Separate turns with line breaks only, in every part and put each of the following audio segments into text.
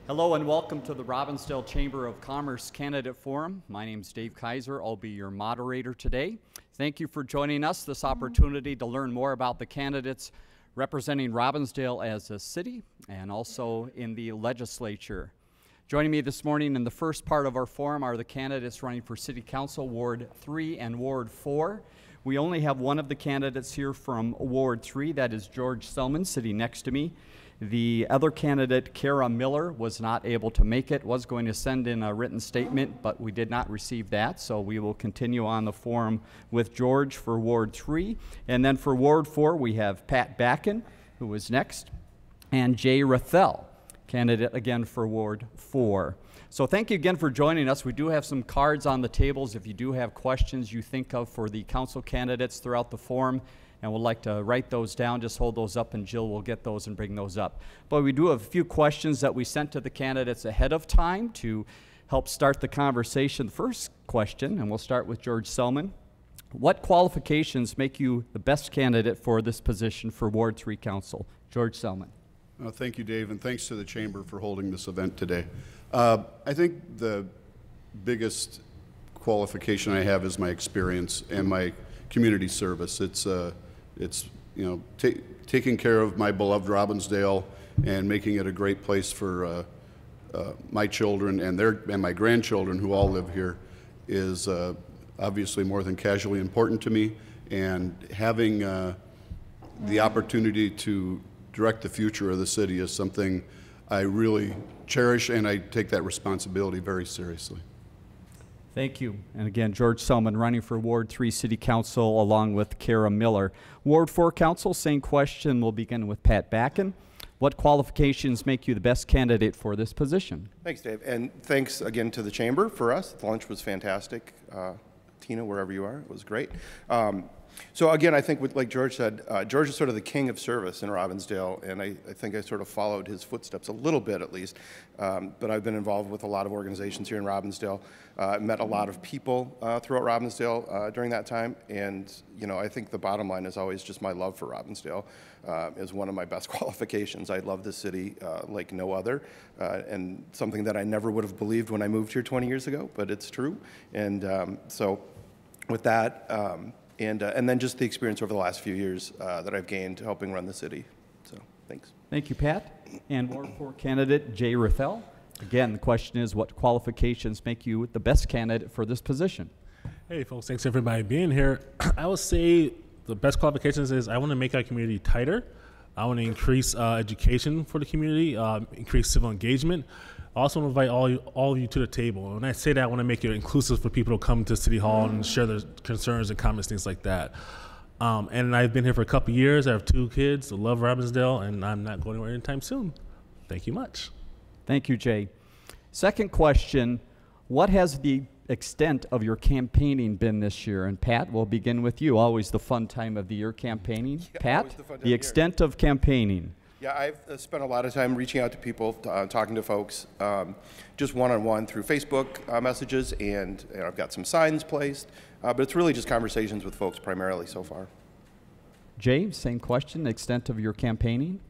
Hello and welcome to the Robbinsdale Chamber of Commerce Candidate Forum. My name is Dave Kaiser. I'll be your moderator today. Thank you for joining us this opportunity to learn more about the candidates representing Robbinsdale as a city and also in the legislature. Joining me this morning in the first part of our forum are the candidates running for City Council Ward 3 and Ward 4. We only have one of the candidates here from Ward 3, that is George Selman, sitting next to me. The other candidate, Kara Miller, was not able to make it, was going to send in a written statement, but we did not receive that, so we will continue on the forum with George for Ward 3. And then for Ward 4, we have Pat Backen, who is next, and Jay Rathel, candidate again for Ward 4. So thank you again for joining us. We do have some cards on the tables if you do have questions you think of for the council candidates throughout the forum and would like to write those down, just hold those up and Jill will get those and bring those up. But we do have a few questions that we sent to the candidates ahead of time to help start the conversation. The first question, and we'll start with George Selman. What qualifications make you the best candidate for this position for Ward 3 Council? George Selman.
Thank you, Dave, and thanks to the Chamber for holding this event today. I think the biggest qualification I have is my experience and my community service. It's taking care of my beloved Robbinsdale and making it a great place for my children and my grandchildren who all live here is obviously more than casually important to me. And having the opportunity to direct the future of the city is something I really cherish, and I take that responsibility very seriously.
Thank you. And again, George Selman running for Ward 3 City Council along with Kara Miller. Ward 4 Council, same question. We'll begin with Pat Backen. What qualifications make you the best candidate for this position?
Thanks, Dave. And thanks again to the Chamber for us. The lunch was fantastic. Tina, wherever you are, it was great. So again, I think like George said, George is sort of the king of service in Robbinsdale, and I think I sort of followed his footsteps a little bit at least. But I've been involved with a lot of organizations here in Robbinsdale, met a lot of people throughout Robbinsdale during that time, and I think the bottom line is always just my love for Robbinsdale is one of my best qualifications. I love this city like no other, and something that I never would have believed when I moved here 20 years ago, but it's true. And so with that, and then just the experience over the last few years that I've gained helping run the city. So, thanks.
Thank you, Pat. And Ward 4 candidate Jay Rathel. Again, the question is, what qualifications make you the best candidate for this position?
Hey, folks. Thanks, everybody, being here. I would say the best qualifications is I want to make our community tighter. I want to increase education for the community, increase civil engagement. I also want to invite all of you to the table. When I say that, I want to make it inclusive for people to come to City Hall and share their concerns and comments, things like that. And I've been here for a couple of years. I have 2 kids. I love Robbinsdale, and I'm not going anywhere anytime soon. Thank you much.
Thank you, Jay. Second question, what has the extent of your campaigning been this year? And Pat, we'll begin with you. Always the fun time of the year campaigning.
Yeah,
Pat, the extent of campaigning.
Yeah, I've spent a lot of time reaching out to people, talking to folks, just one-on-one through Facebook messages, and I've got some signs placed, but it's really just conversations with folks primarily so far.
Jay, same question, the extent of your campaigning?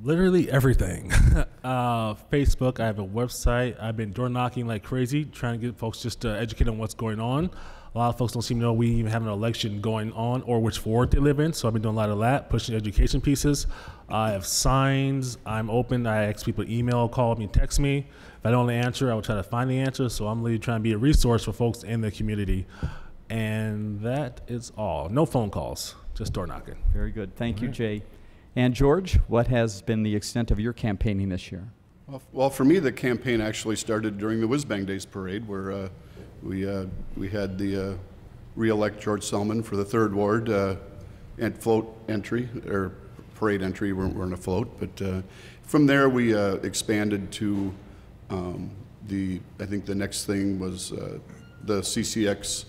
Literally everything. Facebook, I have a website. I've been door knocking like crazy, trying to get folks just educated on what's going on. A lot of folks don't seem to know we even have an election going on or which ward they live in, so I've been doing a lot of that, pushing education pieces. I have signs. I'm open. I ask people to email, call me, text me. If I don't answer, I will try to find the answer, so I'm really trying to be a resource for folks in the community. And that is all. No phone calls, just door knocking.
Very good. Thank you, Jay. And George, what has been the extent of your campaigning this year?
Well, for me, the campaign actually started during the Whiz Bang Days parade, where we had the re-elect George Selman for the 3rd Ward and float entry, or parade entry. We weren't a float, but from there we expanded to I think the next thing was the CCX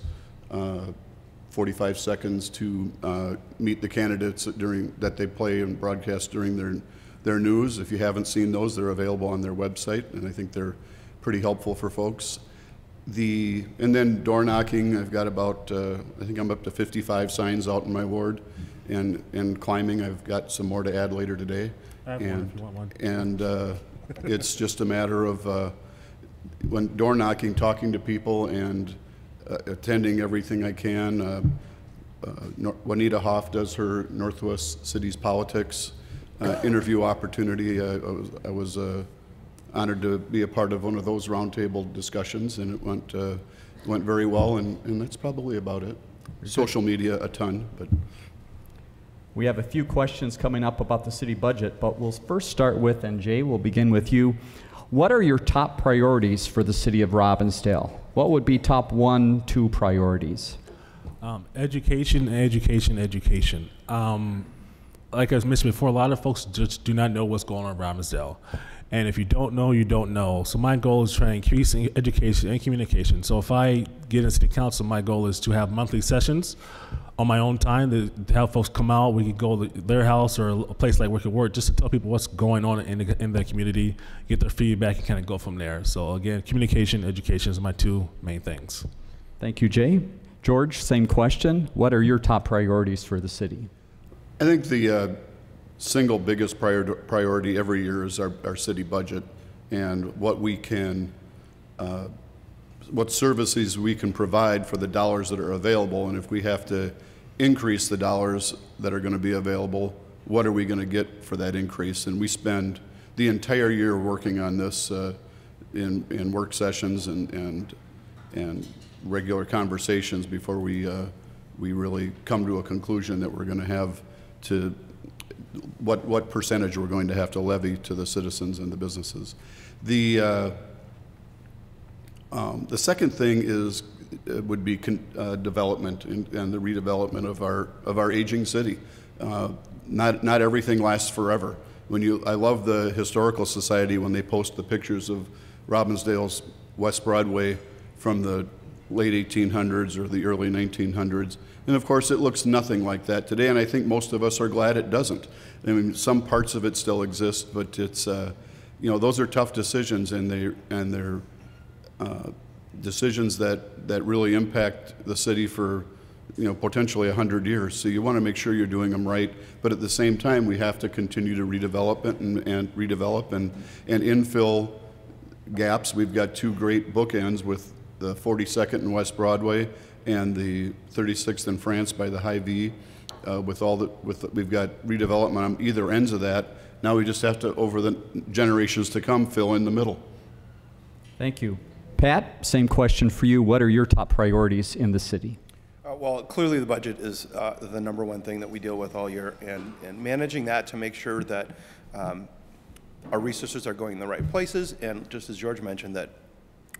45 seconds to meet the candidates that they play and broadcast during their news. If you haven't seen those, they're available on their website, and I think they're pretty helpful for folks. And then door knocking, I've got about, I think I'm up to 55 signs out in my ward, and climbing, I've got some more to add later today.
I have one if you want one.
And It's just a matter of when door knocking, talking to people, and attending everything I can. Juanita Hoff does her Northwest Cities Politics interview opportunity. I was honored to be a part of one of those roundtable discussions, and it went very well, and that's probably about it. Social media, a ton, but.
We have a few questions coming up about the city budget, but we'll first start with, and Jay, we'll begin with you. What are your top priorities for the city of Robbinsdale? What would be top 1, 2 priorities?
Education, education, education. Like I was mentioned before, a lot of folks just do not know what's going on in Robbinsdale. And if you don't know, you don't know. So my goal is to try to increase education and communication. So if I get into the council, my goal is to have monthly sessions on my own time to have folks come out. We could go to their house or a place like where we could work just to tell people what's going on in the community, get their feedback, and kind of go from there. So again, communication, education is my 2 main things.
Thank you, Jay. George, same question. What are your top priorities for the city?
I think the single biggest priority every year is our city budget and what we can, what services we can provide for the dollars that are available. And if we have to increase the dollars that are going to be available, what are we going to get for that increase? And we spend the entire year working on this in work sessions and regular conversations before we really come to a conclusion that we're going to have to what percentage we're going to have to levy to the citizens and the businesses. The second thing would be development and the redevelopment of our aging city. Not everything lasts forever. I love the Historical Society when they post the pictures of Robbinsdale's West Broadway from the late 1800s or the early 1900s. And of course, it looks nothing like that today, and I think most of us are glad it doesn't. I mean, some parts of it still exist, but it's, those are tough decisions, and they're decisions that really impact the city for, potentially 100 years. So you want to make sure you're doing them right, but at the same time, we have to continue to redevelop it and redevelop and infill gaps. We've got 2 great bookends with the 42nd and West Broadway and the 36th and France by the High V. We've got redevelopment on either ends of that. Now we just have to, over the generations to come, fill in the middle.
Thank you. Pat, same question for you. What are your top priorities in the city?
Well, clearly the budget is the number 1 thing that we deal with all year, and managing that to make sure that our resources are going in the right places, and just as George mentioned, that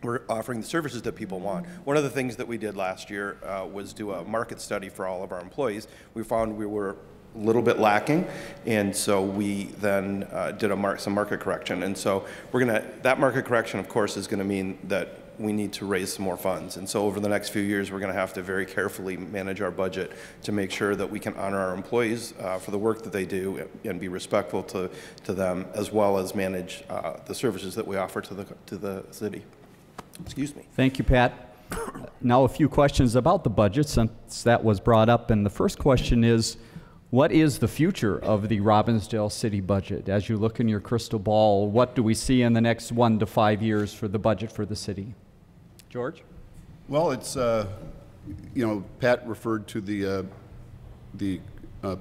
we're offering the services that people want. One of the things that we did last year was do a market study for all of our employees. We found we were a little bit lacking, and so we then did some market correction. And so that market correction, of course, is going to mean that we need to raise some more funds. And so over the next few years, we're going to have to very carefully manage our budget to make sure that we can honor our employees for the work that they do and be respectful to them, as well as manage the services that we offer to the city. Excuse me.
Thank you, Pat. Now a few questions about the budget, since that was brought up. And the first question is, what is the future of the Robbinsdale city budget? As you look in your crystal ball, what do we see in the next 1 to 5 years for the budget for the city? George?
Well, it's, Pat referred to the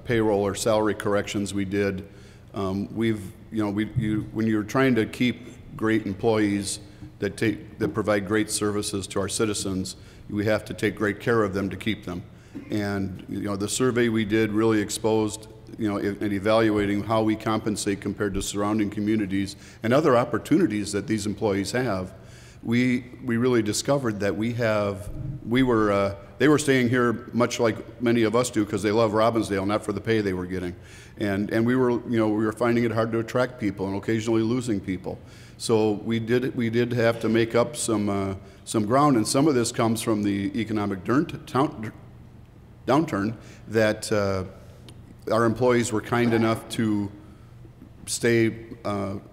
payroll or salary corrections we did. When you're trying to keep great employees that provide great services to our citizens, we have to take great care of them to keep them. And the survey we did really exposed, in evaluating how we compensate compared to surrounding communities and other opportunities that these employees have. We really discovered that they were staying here much like many of us do because they love Robbinsdale, not for the pay they were getting, and we were finding it hard to attract people and occasionally losing people. So we did have to make up some ground, and some of this comes from the economic downturn that our employees were kind enough to stay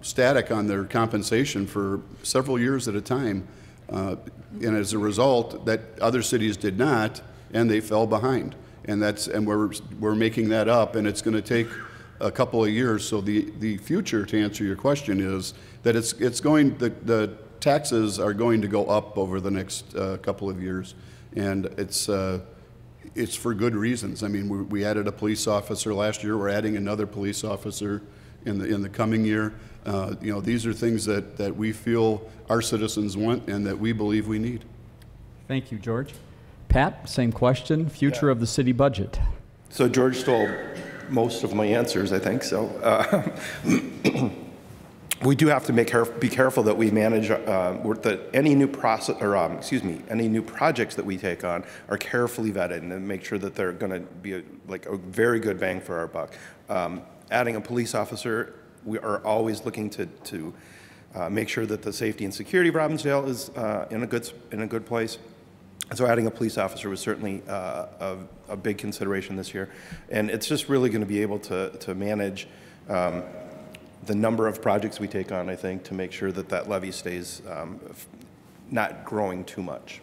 static on their compensation for several years at a time, and as a result, that other cities did not, and they fell behind. And we're making that up, and it's going to take a couple of years. So the future, to answer your question, is that the taxes are going to go up over the next couple of years, and it's for good reasons. I mean, we added a police officer last year. We're adding another police officer in the coming year. You know, these are things that we feel our citizens want and that we believe we need.
Thank you, George. Pat, same question. Future of the city budget.
So George stole most of my answers, I think. So we do have to be careful that we manage that any new process, or any new projects that we take on are carefully vetted and make sure that they're going to be a very good bang for our buck. Adding a police officer, we are always looking to make sure that the safety and security of Robbinsdale is in a good place. So adding a police officer was certainly a big consideration this year, and it's just really going to be able to manage the number of projects we take on, I think, to make sure that that levy stays not growing too much.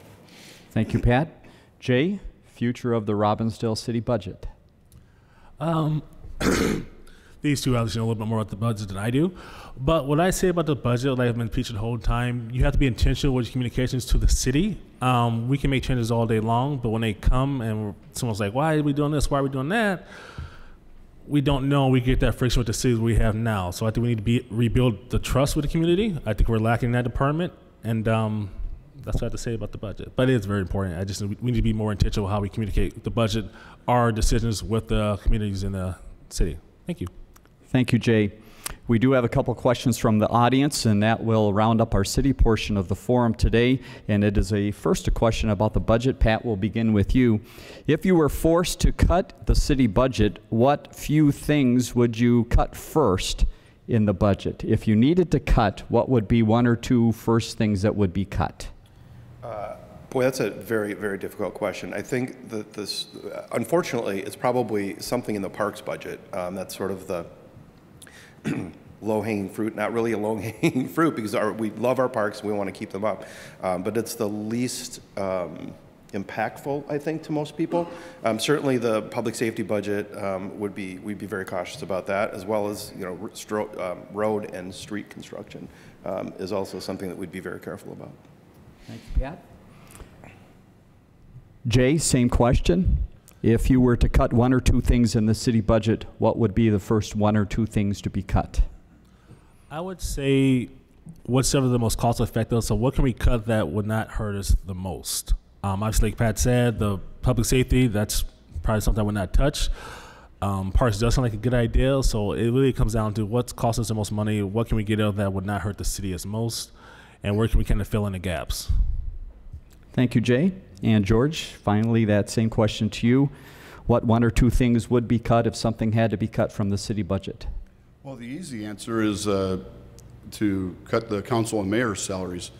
Thank you, Pat. Jay, future of the Robbinsdale city budget.
These two obviously know a little bit more about the budget than I do. But what I say about the budget, like I've been preaching the whole time, you have to be intentional with your communications to the city. We can make changes all day long, but when they come and someone's like, why are we doing this? Why are we doing that? We don't know. We get that friction with the cities we have now. So I think we need to rebuild the trust with the community. I think we're lacking in that department. And that's what I have to say about the budget. But it is very important. We need to be more intentional how we communicate the budget, our decisions with the communities in the city. Thank you.
Thank you, Jay. We do have a couple questions from the audience, and that will round up our city portion of the forum today. And it is a question about the budget. Pat, we'll begin with you. If you were forced to cut the city budget, what few things would you cut first in the budget? If you needed to cut, what would be one or two first things that would be cut?
Boy, that's a very, very difficult question. I think that this, unfortunately, it's probably something in the parks budget. That's sort of the low-hanging fruit, not really a low-hanging fruit because we love our parks and we want to keep them up. But it's the least impactful, I think, to most people. Certainly the public safety budget we'd be very cautious about that, as well as road and street construction is also something that we'd be very careful about.
Thank you, Pat. Jay, same question. If you were to cut one or two things in the city budget, what would be the first one or two things to be cut?
I would say whatever the most cost effective. So what can we cut that would not hurt us the most? Obviously, like Pat said, the public safety, that's probably something I would not touch. Parks does sound like a good idea. So it really comes down to what's cost us the most money, what can we get out of that would not hurt the city as most, and where can we kind of fill in the gaps?
Thank you, Jay. And George, finally, that same question to you. What one or two things would be cut if something had to be cut from the city budget?
Well, the easy answer is to cut the council and mayor's salaries.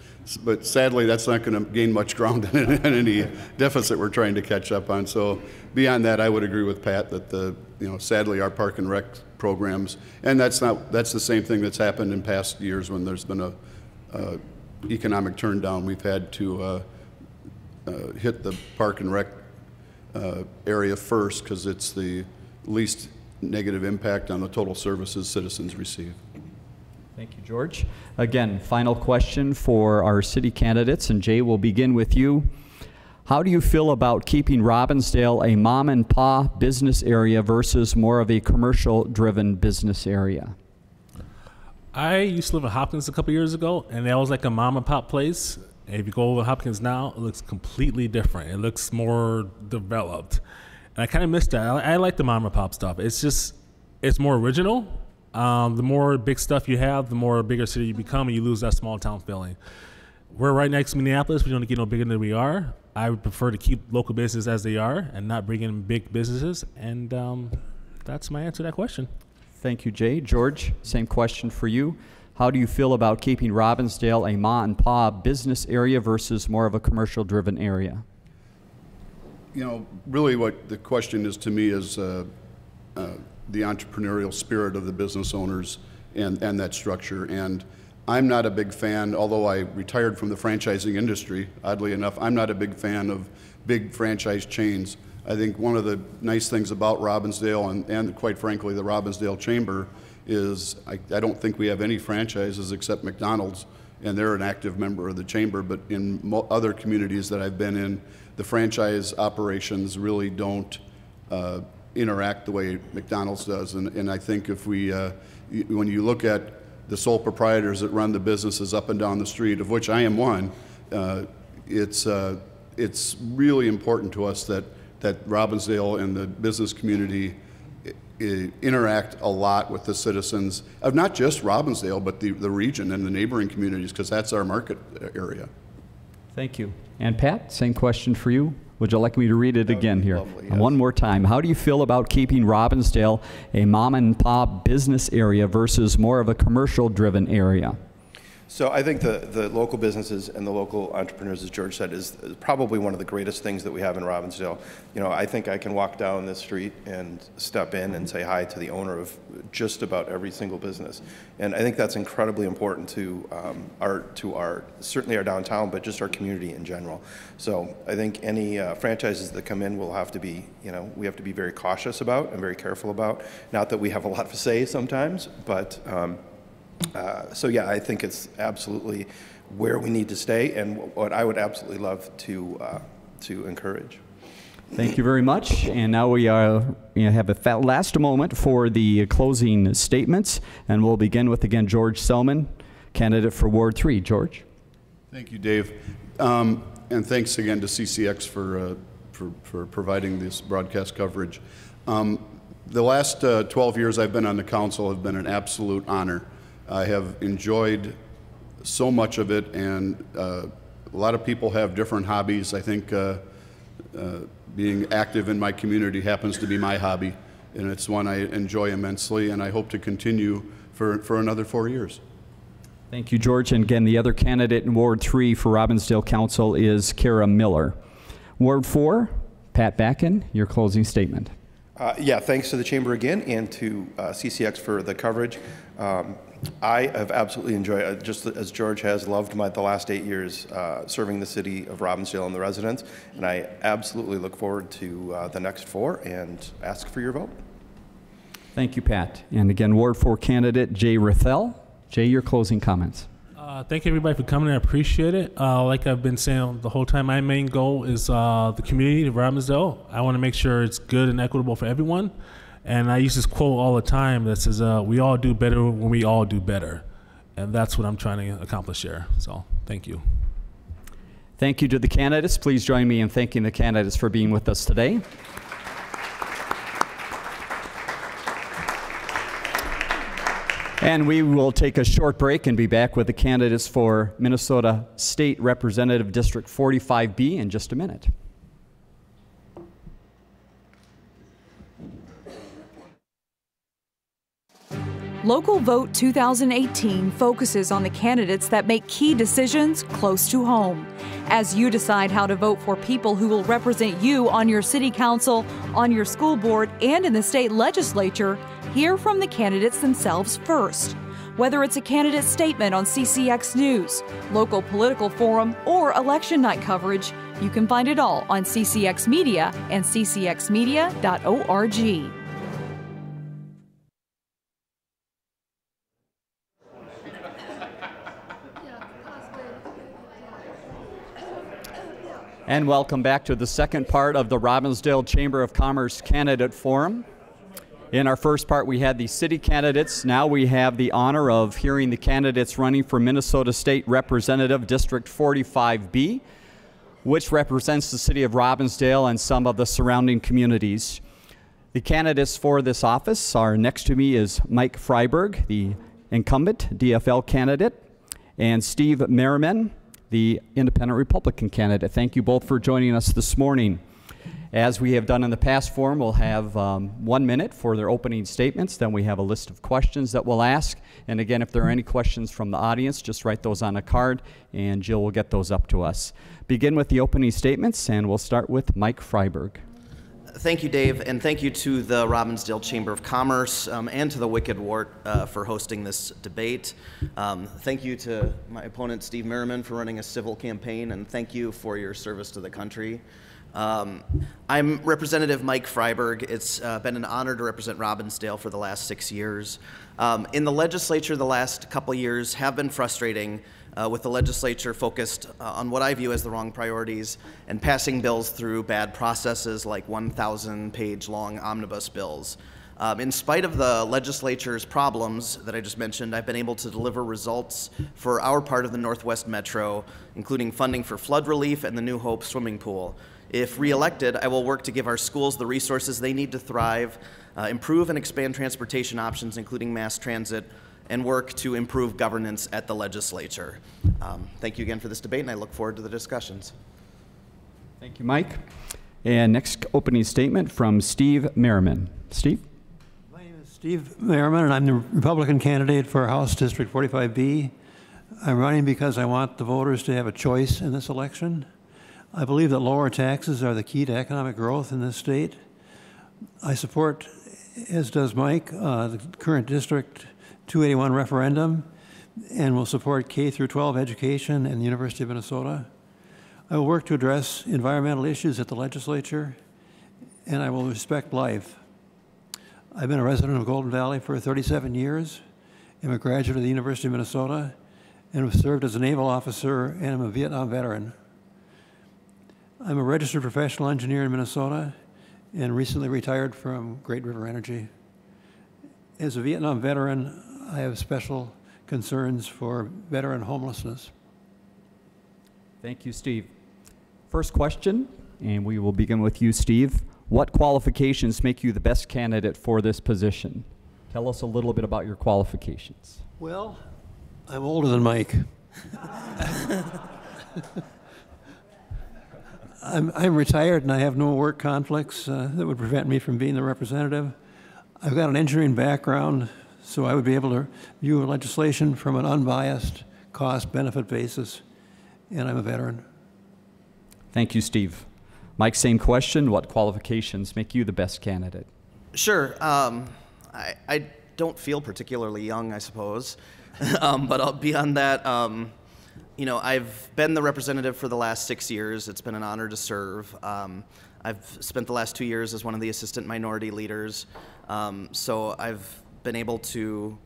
But sadly, that's not going to gain much ground in any deficit we're trying to catch up on. So beyond that, I would agree with Pat that sadly our park and rec programs, and that's the same thing that's happened in past years when there's been a economic turndown. We've had to hit the park and rec area first because it's the least negative impact on the total services citizens receive.
Thank you, George. Again, final question for our city candidates, and Jay, we'll begin with you. How do you feel about keeping Robbinsdale a mom and pop business area versus more of a commercial driven business area?
I used to live in Hopkins a couple years ago, and that was like a mom and pop place. And if you go over to Hopkins now, it looks completely different. It looks more developed. And I kind of miss that. I like the mom and pop stuff. It's more original. The more big stuff you have, the more bigger city you become, and you lose that small town feeling. We're right next to Minneapolis. We don't get no bigger than we are. I would prefer to keep local businesses as they are and not bring in big businesses. And that's my answer to that question.
Thank you, Jay. George, same question for you. How do you feel about keeping Robbinsdale a ma and pa business area versus more of a commercial driven area?
Really what the question is to me is the entrepreneurial spirit of the business owners and that structure. And I'm not a big fan, although I retired from the franchising industry, oddly enough, I'm not a big fan of big franchise chains. I think one of the nice things about Robbinsdale and quite frankly the Robbinsdale Chamber is I don't think we have any franchises except McDonald's, and they're an active member of the chamber, but in other communities that I've been in, the franchise operations really don't interact the way McDonald's does. And I think if we, when you look at the sole proprietors that run the businesses up and down the street, of which I am one, it's really important to us that Robbinsdale and the business community interact a lot with the citizens of not just Robbinsdale, but the region and the neighboring communities, because that's our market area.
Thank you. And Pat, same question for you. Would you like me to read it again here?
Lovely, yes.
And one more time. How do you feel about keeping Robbinsdale a mom and pop business area versus more of a commercial driven area?
So I think the local businesses and the local entrepreneurs, as George said, is probably one of the greatest things that we have in Robbinsdale. You know, I think I can walk down this street and step in and say hi to the owner of just about every single business. And I think that's incredibly important to certainly our downtown, but just our community in general. So I think any franchises that come in will have to be, we have to be very cautious about and very careful about. Not that we have a lot to say sometimes, but so yeah, I think it's absolutely where we need to stay, and what I would absolutely love to encourage.
Thank you very much. And now we have a last moment for the closing statements, and we'll begin with again George Selman, candidate for Ward 3. George.
Thank you, Dave, and thanks again to CCX for providing this broadcast coverage. The last 12 years I've been on the council have been an absolute honor. I have enjoyed so much of it, and a lot of people have different hobbies. I think being active in my community happens to be my hobby, and it's one I enjoy immensely, and I hope to continue for another 4 years.
Thank you, George. And again, the other candidate in Ward 3 for Robbinsdale Council is Kara Miller. Ward 4, Pat Backen, your closing statement.
Yeah, thanks to the Chamber again and to CCX for the coverage. I have absolutely enjoyed, just as George has, loved the last 8 years serving the city of Robbinsdale and the residents, and I absolutely look forward to the next 4 and ask for your vote.
Thank you, Pat. And again, Ward 4 candidate Jay Rathel. Jay, your closing comments.
Thank you, everybody, for coming. I appreciate it. Like I've been saying the whole time, my main goal is the community of Robbinsdale. I want to make sure it's good and equitable for everyone. And I use this quote all the time that says, we all do better when we all do better. And that's what I'm trying to accomplish here. So thank you.
Thank you to the candidates. Please join me in thanking the candidates for being with us today. And we will take a short break and be back with the candidates for Minnesota State Representative District 45B in just a minute.
Local Vote 2018 focuses on the candidates that make key decisions close to home. As you decide how to vote for people who will represent you on your city council, on your school board, and in the state legislature, hear from the candidates themselves first. Whether it's a candidate statement on CCX News, local political forum, or election night coverage, you can find it all on CCX Media and ccxmedia.org.
And welcome back to the second part of the Robbinsdale Chamber of Commerce Candidate Forum. In our first part, we had the city candidates. Now we have the honor of hearing the candidates running for Minnesota State Representative District 45B, which represents the city of Robbinsdale and some of the surrounding communities. The candidates for this office are, next to me is Mike Freiberg, the incumbent DFL candidate, and Steve Merriman, the independent Republican candidate. Thank you both for joining us this morning. As we have done in the past forum, we'll have 1 minute for their opening statements. Then we have a list of questions that we'll ask. And again, if there are any questions from the audience, just write those on a card and Jill will get those up to us. Begin with the opening statements, and we'll start with Mike Freiberg.
Thank you, Dave, and thank you to the Robbinsdale Chamber of Commerce and to the Wicked Wart for hosting this debate. Thank you to my opponent, Steve Merriman, for running a civil campaign, and thank you for your service to the country. I'm Representative Mike Freiberg. It's been an honor to represent Robbinsdale for the last 6 years. In the legislature, the last couple years have been frustrating, with the legislature focused on what I view as the wrong priorities and passing bills through bad processes like 1,000-page long omnibus bills. In spite of the legislature's problems that I just mentioned, I've been able to deliver results for our part of the Northwest Metro, including funding for flood relief and the New Hope swimming pool. If reelected, I will work to give our schools the resources they need to thrive, improve and expand transportation options, including mass transit, and work to improve governance at the legislature. Thank you again for this debate, and I look forward to the discussions.
Thank you, Mike. And next opening statement from Steve Merriman. Steve?
My name is Steve Merriman, and I'm the Republican candidate for House District 45B. I'm running because I want the voters to have a choice in this election. I believe that lower taxes are the key to economic growth in this state. I support, as does Mike, the current District 281 referendum, and will support K through 12 education and the University of Minnesota. I will work to address environmental issues at the legislature, and I will respect life. I've been a resident of Golden Valley for 37 years. I'm a graduate of the University of Minnesota, and have served as a naval officer, and I'm a Vietnam veteran. I'm a registered professional engineer in Minnesota, and recently retired from Great River Energy. As a Vietnam veteran, I have special concerns for veteran homelessness.
Thank you, Steve. First question, and we will begin with you, Steve. What qualifications make you the best candidate for this position? Tell us a little bit about your qualifications.
Well, I'm older than Mike. I'm retired and I have no work conflicts that would prevent me from being the representative. I've got an engineering background, so I would be able to view legislation from an unbiased cost-benefit basis, and I'm a veteran.
Thank you, Steve. Mike, same question. What qualifications make you the best candidate?
Sure. I don't feel particularly young, I suppose. But beyond that, you know, I've been the representative for the last 6 years. It's been an honor to serve. I've spent the last 2 years as one of the assistant minority leaders. So I've been able to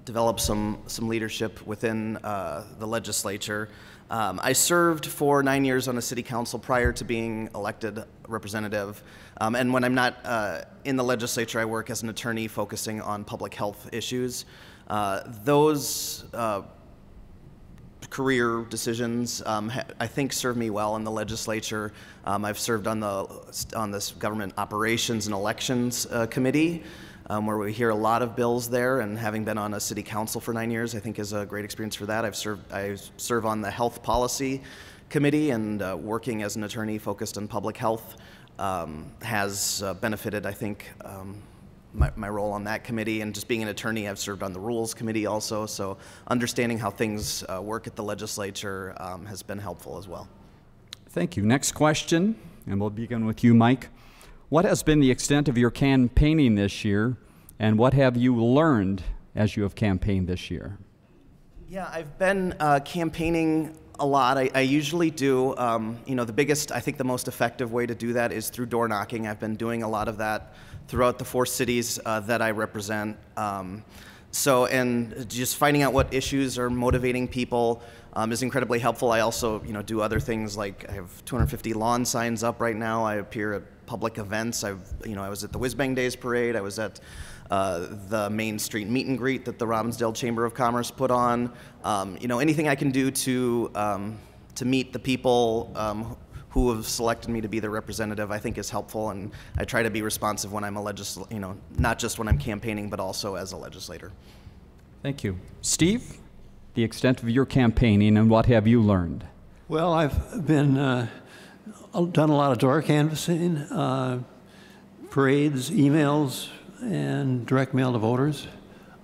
develop some leadership within the legislature. I served for 9 years on a city council prior to being elected representative. And when I'm not in the legislature, I work as an attorney focusing on public health issues. Those career decisions, I think, serve me well in the legislature. I've served on this government operations and elections committee, where we hear a lot of bills there, and having been on a city council for 9 years, I think is a great experience for that. I serve on the health policy committee, and working as an attorney focused on public health has benefited, I think, my role on that committee. And just being an attorney, I've served on the rules committee also, so understanding how things work at the legislature has been helpful as well.
Thank you. Next question, and we'll begin with you, Mike. What has been the extent of your campaigning this year, and what have you learned as you have campaigned this year?
Yeah, I've been campaigning a lot. I usually do, you know, the biggest, I think the most effective way to do that is through door knocking. I've been doing a lot of that throughout the 4 cities that I represent. And just finding out what issues are motivating people is incredibly helpful. I also, you know, do other things, like I have 250 lawn signs up right now. I appear at public events. I was at the Whiz Bang Days parade. I was at the Main Street meet and greet that the Robbinsdale Chamber of Commerce put on. You know, anything I can do to meet the people who have selected me to be their representative, I think is helpful, and I try to be responsive when I'm not just when I'm campaigning, but also as a legislator.
Thank you. Steve, the extent of your campaigning, and what have you learned?
Well, I've been done a lot of door canvassing, parades, emails, and direct mail to voters.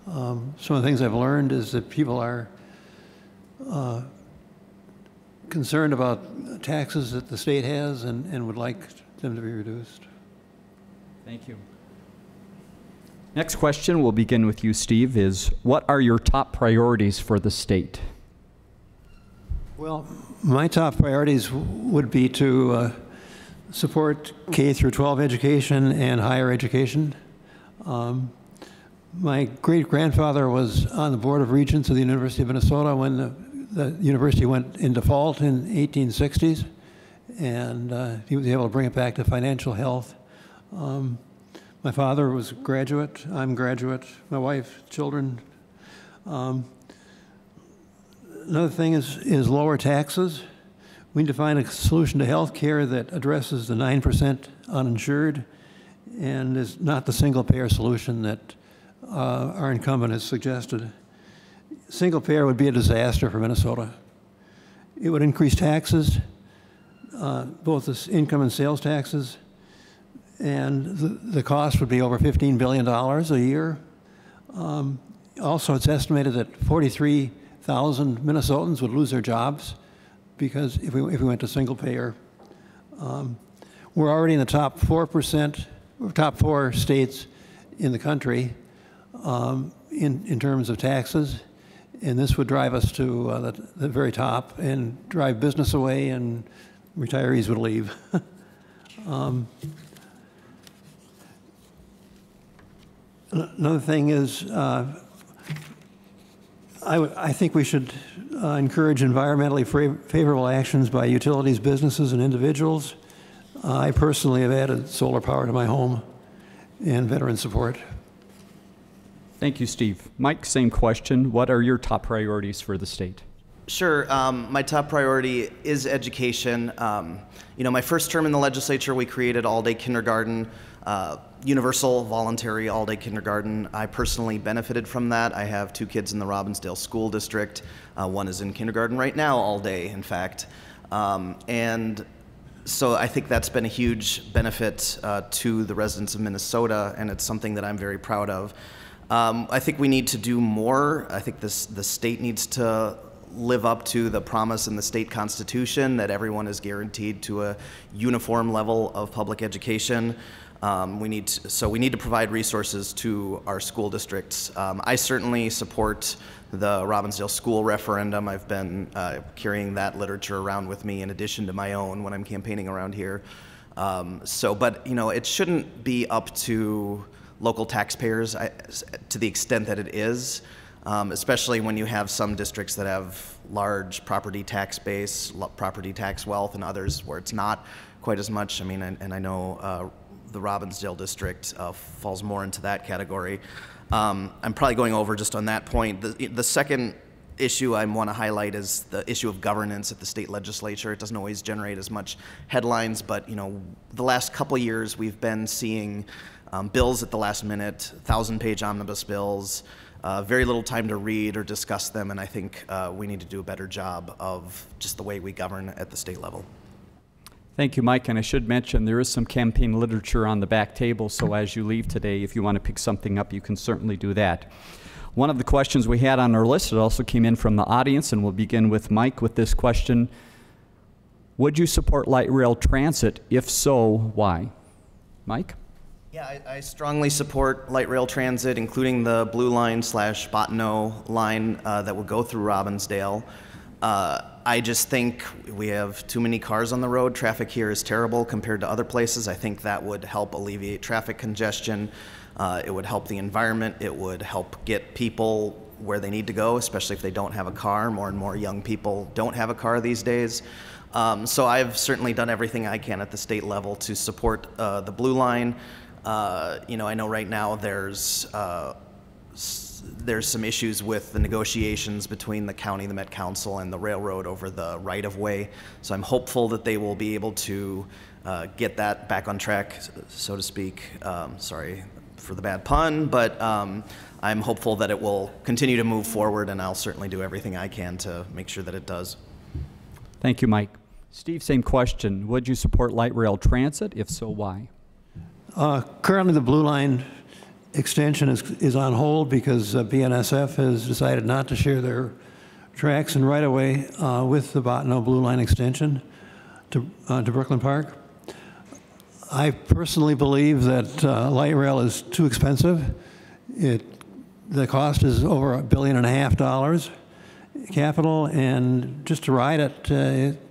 Some of the things I've learned is that people are concerned about taxes that the state has and would like them to be reduced.
Thank you. Next question, we'll begin with you, Steve, is what are your top priorities for the state?
Well, my top priorities would be to support K through 12 education and higher education. My great-grandfather was on the Board of Regents of the University of Minnesota when the university went in default in 1860s, and he was able to bring it back to financial health. My father was a graduate, I'm a graduate, my wife, children. Another thing is lower taxes. We need to find a solution to health care that addresses the 9% uninsured and is not the single-payer solution that our incumbent has suggested. Single-payer would be a disaster for Minnesota. It would increase taxes, both the income and sales taxes, and the cost would be over $15 billion a year. Also, it's estimated that 43,000 Minnesotans would lose their jobs because if we went to single payer. We're already in the top 4%, top 4 states in the country in terms of taxes, and this would drive us to the very top and drive business away, and retirees would leave. Another thing is, I think we should encourage environmentally favorable actions by utilities, businesses, and individuals. I personally have added solar power to my home and veteran support.
Thank you, Steve. Mike, same question. What are your top priorities for the state?
Sure. My top priority is education. My first term in the legislature, we created all-day kindergarten, universal voluntary all-day kindergarten. I personally benefited from that. I have 2 kids in the Robbinsdale School District. One is in kindergarten right now, all day, in fact. And so I think that's been a huge benefit to the residents of Minnesota, and it's something that I'm very proud of. I think we need to do more. I think the state needs to live up to the promise in the state constitution that everyone is guaranteed to a uniform level of public education. We need to provide resources to our school districts. I certainly support the Robbinsdale school referendum. I've been carrying that literature around with me in addition to my own when I'm campaigning around here. But it shouldn't be up to local taxpayers to the extent that it is, especially when you have some districts that have large property tax base, property tax wealth, and others where it's not quite as much. I mean, and I know the Robbinsdale district falls more into that category. I'm probably going over just on that point. The second issue I want to highlight is the issue of governance at the state legislature. It doesn't always generate as much headlines, but the last couple of years we've been seeing bills at the last minute, 1,000-page omnibus bills, very little time to read or discuss them, and I think we need to do a better job of just the way we govern at the state level.
Thank you, Mike. And I should mention there is some campaign literature on the back table, so as you leave today, if you want to pick something up, you can certainly do that. One of the questions we had on our list, it also came in from the audience, and we'll begin with Mike with this question. Would you support light rail transit? If so, why? Mike?
Yeah, I strongly support light rail transit, including the Blue Line / Bottineau line that will go through Robbinsdale. I just think we have too many cars on the road. Traffic here is terrible compared to other places. I think that would help alleviate traffic congestion. It would help the environment. It would help get people where they need to go, especially if they don't have a car. More and more young people don't have a car these days. So I've certainly done everything I can at the state level to support the Blue Line. I know right now there's some issues with the negotiations between the county, the Met Council, and the railroad over the right-of-way. So I'm hopeful that they will be able to get that back on track, so to speak. Sorry for the bad pun, but I'm hopeful that it will continue to move forward, and I'll certainly do everything I can to make sure that it does.
Thank you, Mike. Steve, same question. Would you support light rail transit? If so, why?
Currently, the Blue Line extension is on hold because BNSF has decided not to share their tracks and right-of-way with the Bottineau Blue Line extension to Brooklyn Park. I personally believe that light rail is too expensive. The cost is over $1.5 billion capital, and just to ride it,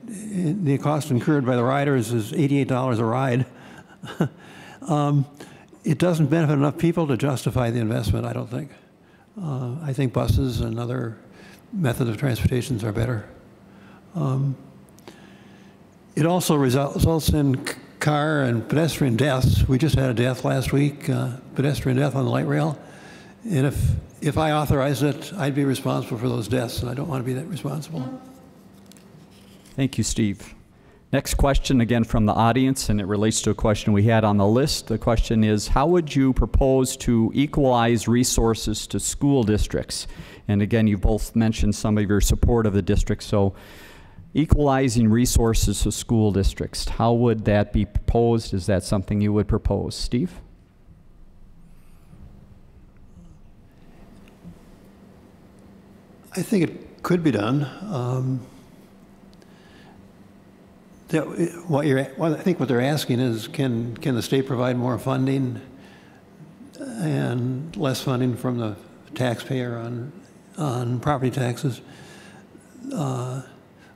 the cost incurred by the riders is $88 a ride. It doesn't benefit enough people to justify the investment, I don't think. I think buses and other methods of transportation are better. It also results in car and pedestrian deaths. We just had a death last week, pedestrian death on the light rail. And if I authorized it, I'd be responsible for those deaths, and I don't want to be that responsible.
Thank you, Steve. Next question, again from the audience, and it relates to a question we had on the list. The question is, how would you propose to equalize resources to school districts? And again, you both mentioned some of your support of the district, so equalizing resources to school districts, how would that be proposed? Is that something you would propose? Steve?
I think it could be done. I think what they're asking is, can the state provide more funding and less funding from the taxpayer on property taxes?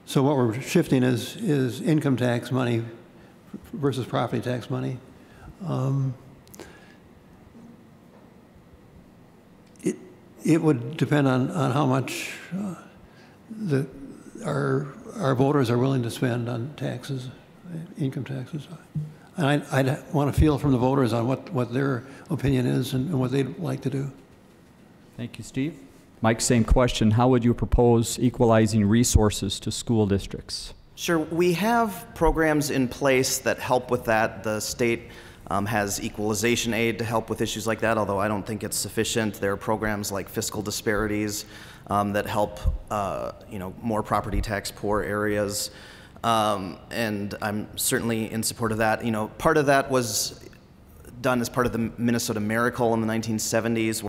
So what we're shifting is income tax money versus property tax money. It would depend on how much our voters are willing to spend on taxes, income taxes. And I'd want to feel from the voters on what their opinion is and what they'd like to do.
Thank you, Steve. Mike, same question. How would you propose equalizing resources to school districts?
Sure. We have programs in place that help with that. The state has equalization aid to help with issues like that, although I don't think it's sufficient. There are programs like fiscal disparities that help more property tax poor areas, and I'm certainly in support of that. Part of that was done as part of the Minnesota Miracle in the 1970s.